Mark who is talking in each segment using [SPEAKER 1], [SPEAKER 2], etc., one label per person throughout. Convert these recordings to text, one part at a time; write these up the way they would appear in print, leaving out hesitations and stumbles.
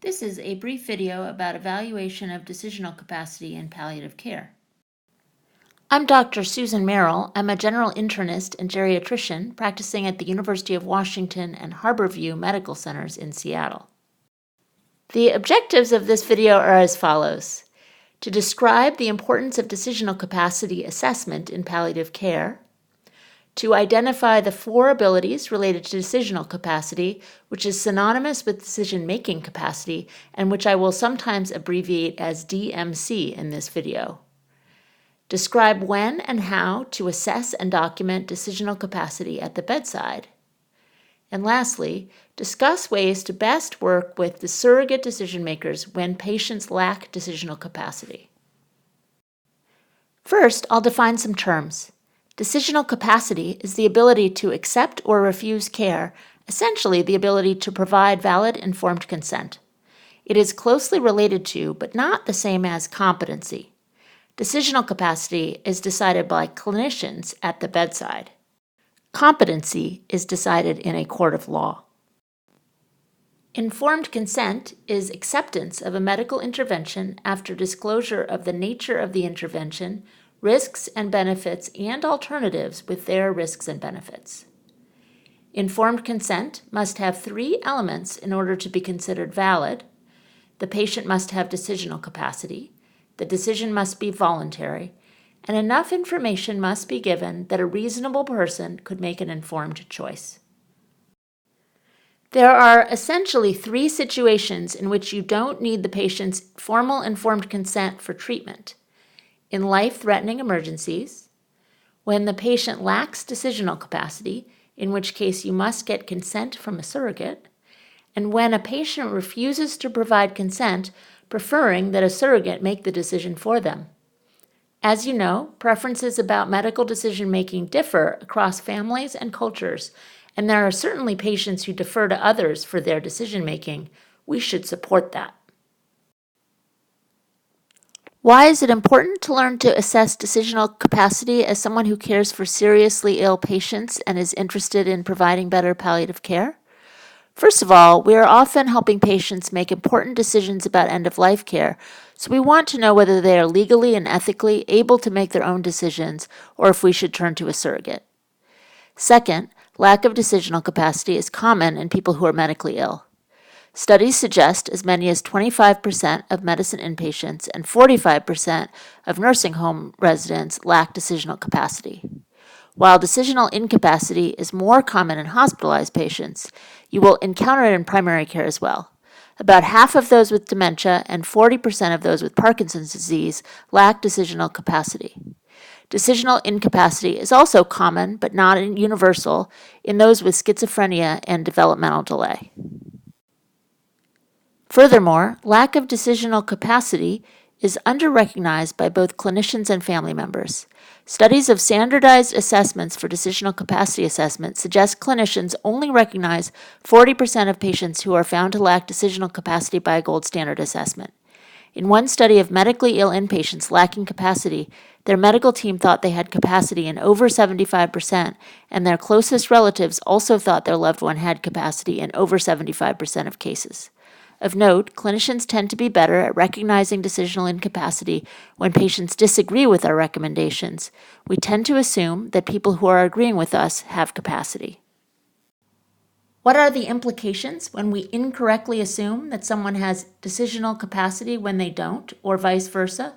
[SPEAKER 1] This is a brief video about evaluation of decisional capacity in palliative care. I'm Dr. Susan Merrill. I'm a general internist and geriatrician practicing at the University of Washington and Harborview Medical Centers in Seattle. The objectives of this video are as follows: to describe the importance of decisional capacity assessment in palliative care, to identify the 4 abilities related to decisional capacity, which is synonymous with decision-making capacity and which I will sometimes abbreviate as DMC in this video. Describe when and how to assess and document decisional capacity at the bedside. And lastly, discuss ways to best work with the surrogate decision makers when patients lack decisional capacity. First, I'll define some terms. Decisional capacity is the ability to accept or refuse care, essentially the ability to provide valid informed consent. It is closely related to, but not the same as, competency. Decisional capacity is decided by clinicians at the bedside. Competency is decided in a court of law. Informed consent is acceptance of a medical intervention after disclosure of the nature of the intervention, risks and benefits, and alternatives with their risks and benefits. Informed consent must have 3 elements in order to be considered valid. The patient must have decisional capacity, the decision must be voluntary, and enough information must be given that a reasonable person could make an informed choice. There are essentially 3 situations in which you don't need the patient's formal informed consent for treatment: in life-threatening emergencies, when the patient lacks decisional capacity, in which case you must get consent from a surrogate, and when a patient refuses to provide consent, preferring that a surrogate make the decision for them. As you know, preferences about medical decision-making differ across families and cultures, and there are certainly patients who defer to others for their decision-making. We should support that. Why is it important to learn to assess decisional capacity as someone who cares for seriously ill patients and is interested in providing better palliative care? First of all, we are often helping patients make important decisions about end-of-life care, so we want to know whether they are legally and ethically able to make their own decisions or if we should turn to a surrogate. Second, lack of decisional capacity is common in people who are medically ill. Studies suggest as many as 25% of medicine inpatients and 45% of nursing home residents lack decisional capacity. While decisional incapacity is more common in hospitalized patients, you will encounter it in primary care as well. About half of those with dementia and 40% of those with Parkinson's disease lack decisional capacity. Decisional incapacity is also common, but not universal, in those with schizophrenia and developmental delay. Furthermore, lack of decisional capacity is under-recognized by both clinicians and family members. Studies of standardized assessments for decisional capacity assessment suggest clinicians only recognize 40% of patients who are found to lack decisional capacity by a gold standard assessment. In one study of medically ill inpatients lacking capacity, their medical team thought they had capacity in over 75%, and their closest relatives also thought their loved one had capacity in over 75% of cases. Of note, clinicians tend to be better at recognizing decisional incapacity when patients disagree with our recommendations. We tend to assume that people who are agreeing with us have capacity. What are the implications when we incorrectly assume that someone has decisional capacity when they don't, or vice versa?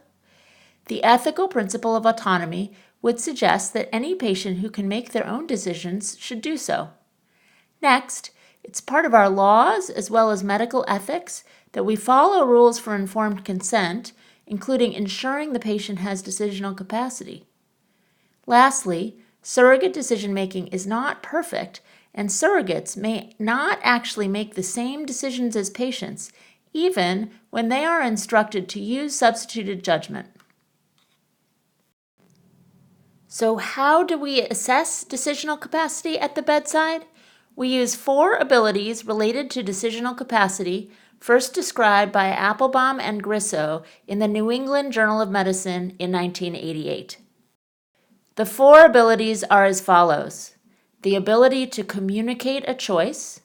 [SPEAKER 1] The ethical principle of autonomy would suggest that any patient who can make their own decisions should do so. Next, it's part of our laws as well as medical ethics that we follow rules for informed consent, including ensuring the patient has decisional capacity. Lastly, surrogate decision-making is not perfect, and surrogates may not actually make the same decisions as patients, even when they are instructed to use substituted judgment. So how do we assess decisional capacity at the bedside? We use 4 abilities related to decisional capacity, first described by Applebaum and Grisso in the New England Journal of Medicine in 1988. The 4 abilities are as follows: the ability to communicate a choice,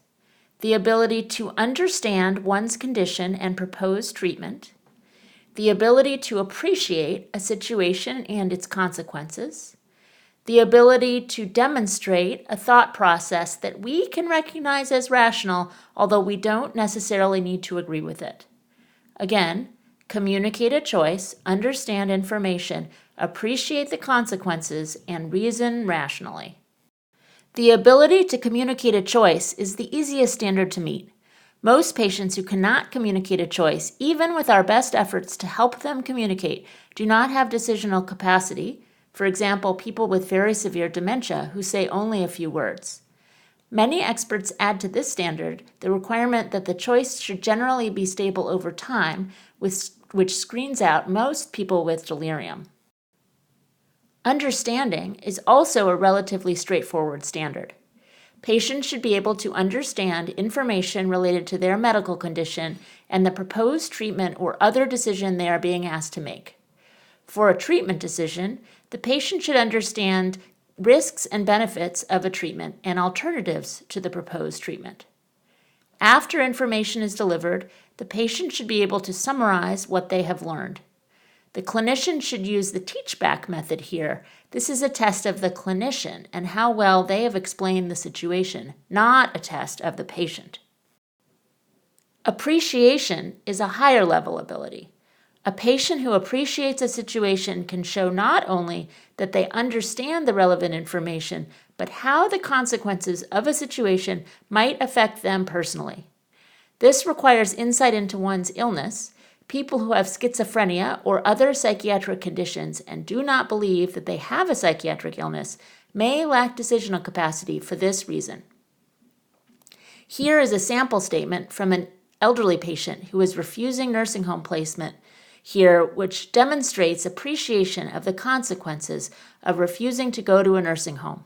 [SPEAKER 1] the ability to understand one's condition and propose treatment, the ability to appreciate a situation and its consequences, the ability to demonstrate a thought process that we can recognize as rational, although we don't necessarily need to agree with it. Again, communicate a choice, understand information, appreciate the consequences, and reason rationally. The ability to communicate a choice is the easiest standard to meet. Most patients who cannot communicate a choice, even with our best efforts to help them communicate, do not have decisional capacity. For example, people with very severe dementia who say only a few words. Many experts add to this standard the requirement that the choice should generally be stable over time, which screens out most people with delirium. Understanding is also a relatively straightforward standard. Patients should be able to understand information related to their medical condition and the proposed treatment or other decision they are being asked to make. For a treatment decision, the patient should understand risks and benefits of a treatment and alternatives to the proposed treatment. After information is delivered, the patient should be able to summarize what they have learned. The clinician should use the teach-back method here. This is a test of the clinician and how well they have explained the situation, not a test of the patient. Appreciation is a higher level ability. A patient who appreciates a situation can show not only that they understand the relevant information, but how the consequences of a situation might affect them personally. This requires insight into one's illness. People who have schizophrenia or other psychiatric conditions and do not believe that they have a psychiatric illness may lack decisional capacity for this reason. Here is a sample statement from an elderly patient who is refusing nursing home placement here, which demonstrates appreciation of the consequences of refusing to go to a nursing home.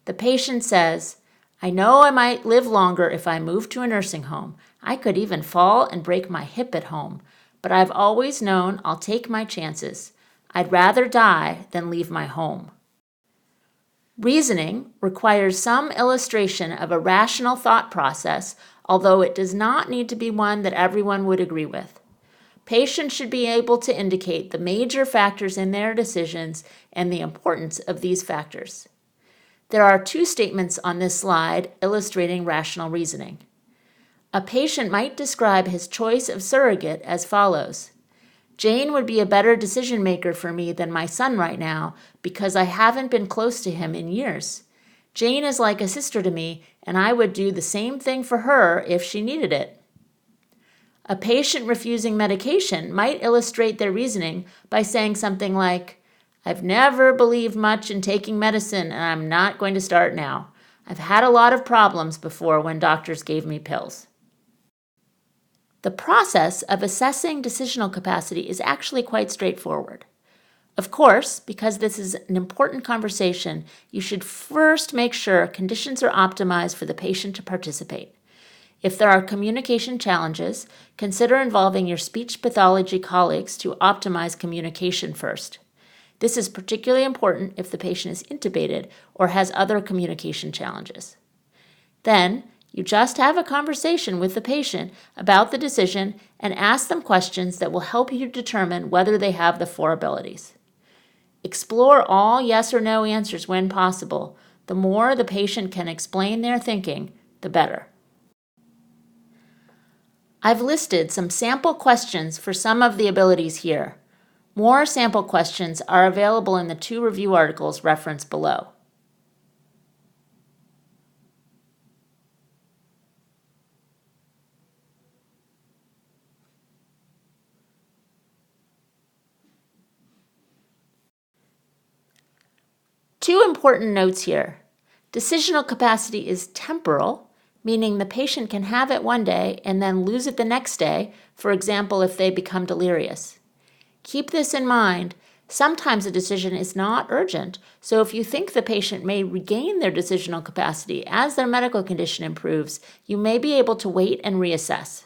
[SPEAKER 1] The patient says, "I know I might live longer if I move to a nursing home. I could even fall and break my hip at home, but I've always known I'll take my chances. I'd rather die than leave my home." Reasoning requires some illustration of a rational thought process, although it does not need to be one that everyone would agree with. Patients should be able to indicate the major factors in their decisions and the importance of these factors. There are two statements on this slide illustrating rational reasoning. A patient might describe his choice of surrogate as follows: "Jane would be a better decision maker for me than my son right now because I haven't been close to him in years. Jane is like a sister to me, and I would do the same thing for her if she needed it." A patient refusing medication might illustrate their reasoning by saying something like, "I've never believed much in taking medicine, and I'm not going to start now. I've had a lot of problems before when doctors gave me pills." The process of assessing decisional capacity is actually quite straightforward. Of course, because this is an important conversation, you should first make sure conditions are optimized for the patient to participate. If there are communication challenges, consider involving your speech pathology colleagues to optimize communication first. This is particularly important if the patient is intubated or has other communication challenges. Then, you just have a conversation with the patient about the decision and ask them questions that will help you determine whether they have the four abilities. Explore all yes or no answers when possible. The more the patient can explain their thinking, the better. I've listed some sample questions for some of the abilities here. More sample questions are available in the 2 review articles referenced below. Two important notes here. Decisional capacity is temporal, meaning the patient can have it one day and then lose it the next day, for example, if they become delirious. Keep this in mind. Sometimes a decision is not urgent, so if you think the patient may regain their decisional capacity as their medical condition improves, you may be able to wait and reassess.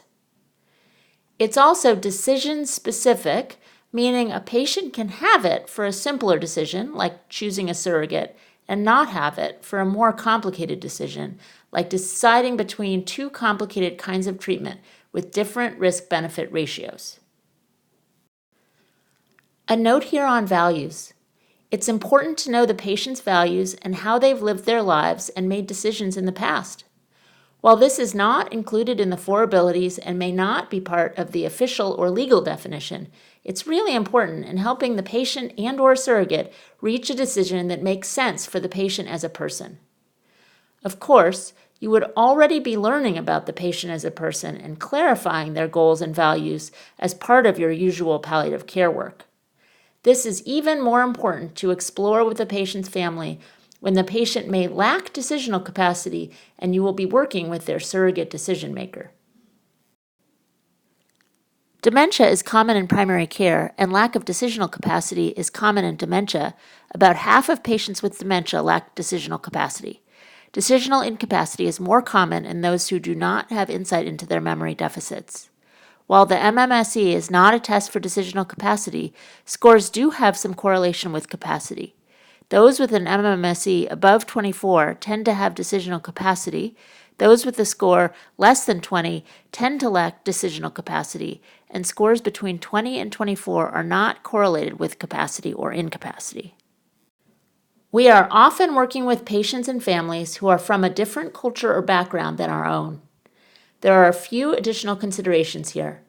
[SPEAKER 1] It's also decision-specific, meaning a patient can have it for a simpler decision, like choosing a surrogate, and not have it for a more complicated decision, like deciding between two complicated kinds of treatment with different risk-benefit ratios. A note here on values. It's important to know the patient's values and how they've lived their lives and made decisions in the past. While this is not included in the 4 abilities and may not be part of the official or legal definition, it's really important in helping the patient and/or surrogate reach a decision that makes sense for the patient as a person. Of course, you would already be learning about the patient as a person and clarifying their goals and values as part of your usual palliative care work. This is even more important to explore with the patient's family when the patient may lack decisional capacity and you will be working with their surrogate decision maker. Dementia is common in primary care, and lack of decisional capacity is common in dementia. About half of patients with dementia lack decisional capacity. Decisional incapacity is more common in those who do not have insight into their memory deficits. While the MMSE is not a test for decisional capacity, scores do have some correlation with capacity. Those with an MMSE above 24 tend to have decisional capacity. Those with a score less than 20 tend to lack decisional capacity, and scores between 20 and 24 are not correlated with capacity or incapacity. We are often working with patients and families who are from a different culture or background than our own. There are a few additional considerations here.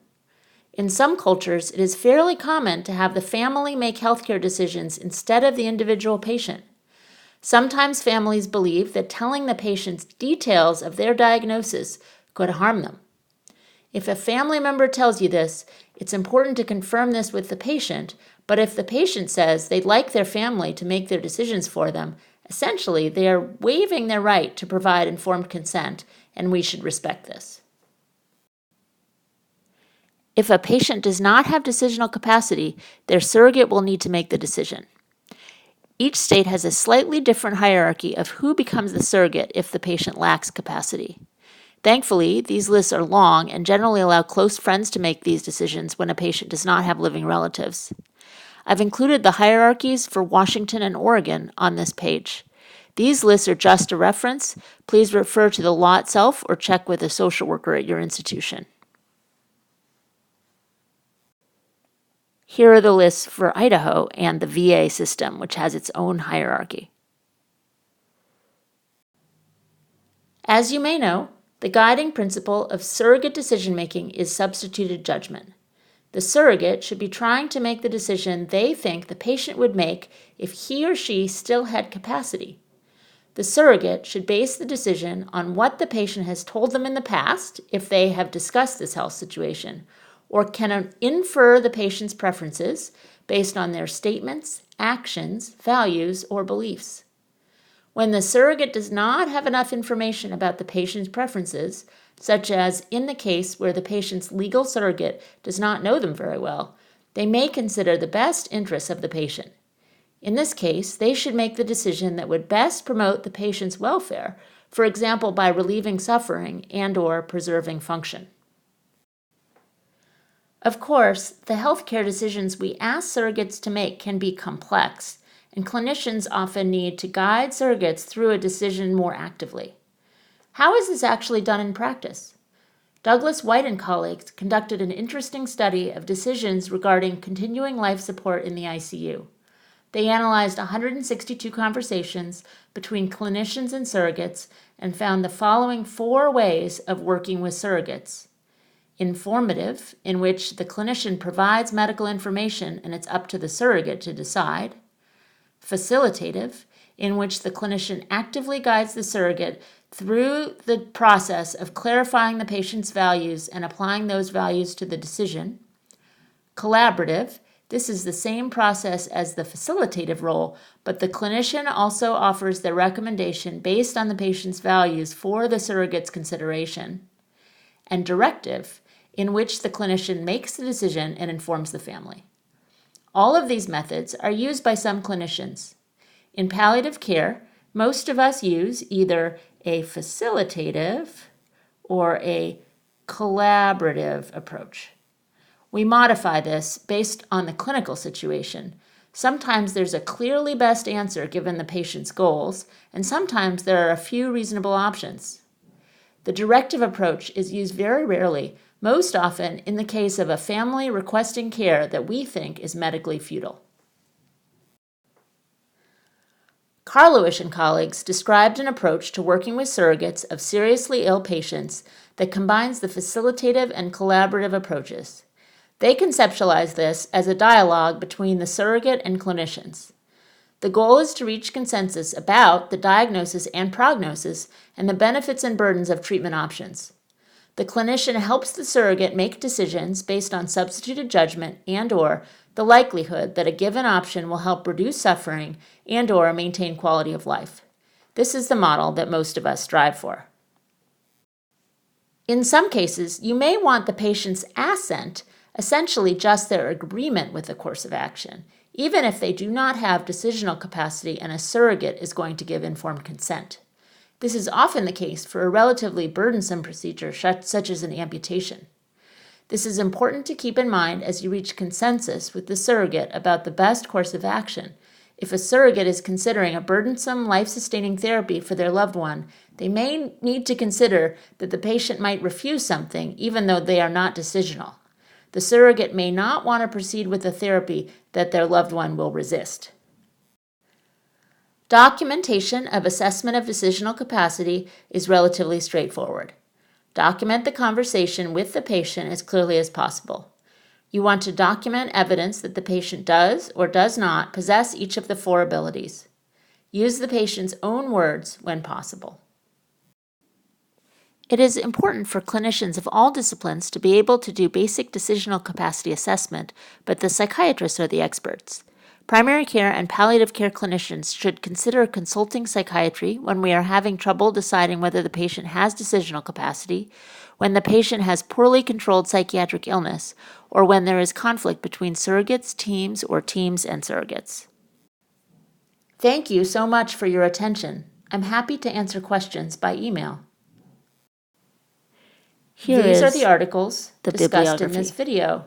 [SPEAKER 1] In some cultures, it is fairly common to have the family make healthcare decisions instead of the individual patient. Sometimes families believe that telling the patients details of their diagnosis could harm them. If a family member tells you this, it's important to confirm this with the patient, but if the patient says they'd like their family to make their decisions for them, essentially they are waiving their right to provide informed consent, and we should respect this. If a patient does not have decisional capacity, their surrogate will need to make the decision. Each state has a slightly different hierarchy of who becomes the surrogate if the patient lacks capacity. Thankfully, these lists are long and generally allow close friends to make these decisions when a patient does not have living relatives. I've included the hierarchies for Washington and Oregon on this page. These lists are just a reference. Please refer to the law itself or check with a social worker at your institution. Here are the lists for Idaho and the VA system, which has its own hierarchy. As you may know, the guiding principle of surrogate decision-making is substituted judgment. The surrogate should be trying to make the decision they think the patient would make if he or she still had capacity. The surrogate should base the decision on what the patient has told them in the past, if they have discussed this health situation, or can infer the patient's preferences based on their statements, actions, values, or beliefs. When the surrogate does not have enough information about the patient's preferences, such as in the case where the patient's legal surrogate does not know them very well, they may consider the best interests of the patient. In this case, they should make the decision that would best promote the patient's welfare, for example, by relieving suffering and/or preserving function. Of course, the healthcare decisions we ask surrogates to make can be complex, and clinicians often need to guide surrogates through a decision more actively. How is this actually done in practice? Douglas White and colleagues conducted an interesting study of decisions regarding continuing life support in the ICU. They analyzed 162 conversations between clinicians and surrogates and found the following 4 ways of working with surrogates. Informative, in which the clinician provides medical information and it's up to the surrogate to decide. Facilitative, in which the clinician actively guides the surrogate through the process of clarifying the patient's values and applying those values to the decision. Collaborative, this is the same process as the facilitative role, but the clinician also offers their recommendation based on the patient's values for the surrogate's consideration. And directive, in which the clinician makes the decision and informs the family. All of these methods are used by some clinicians. In palliative care, most of us use either a facilitative or a collaborative approach. We modify this based on the clinical situation. Sometimes there's a clearly best answer given the patient's goals, and sometimes there are a few reasonable options. The directive approach is used very rarely, most often in the case of a family requesting care that we think is medically futile. Karlowich and colleagues described an approach to working with surrogates of seriously ill patients that combines the facilitative and collaborative approaches. They conceptualize this as a dialogue between the surrogate and clinicians. The goal is to reach consensus about the diagnosis and prognosis and the benefits and burdens of treatment options. The clinician helps the surrogate make decisions based on substituted judgment and/or the likelihood that a given option will help reduce suffering and/or maintain quality of life. This is the model that most of us strive for. In some cases, you may want the patient's assent, essentially just their agreement with the course of action, even if they do not have decisional capacity and a surrogate is going to give informed consent. This is often the case for a relatively burdensome procedure such as an amputation. This is important to keep in mind as you reach consensus with the surrogate about the best course of action. If a surrogate is considering a burdensome, life-sustaining therapy for their loved one, they may need to consider that the patient might refuse something even though they are not decisional. The surrogate may not want to proceed with a therapy that their loved one will resist. Documentation of assessment of decisional capacity is relatively straightforward. Document the conversation with the patient as clearly as possible. You want to document evidence that the patient does or does not possess each of the 4 abilities. Use the patient's own words when possible. It is important for clinicians of all disciplines to be able to do basic decisional capacity assessment, but the psychiatrists are the experts. Primary care and palliative care clinicians should consider consulting psychiatry when we are having trouble deciding whether the patient has decisional capacity, when the patient has poorly controlled psychiatric illness, or when there is conflict between surrogates, teams, or teams and surrogates. Thank you so much for your attention. I'm happy to answer questions by email. These are the articles discussed in this video.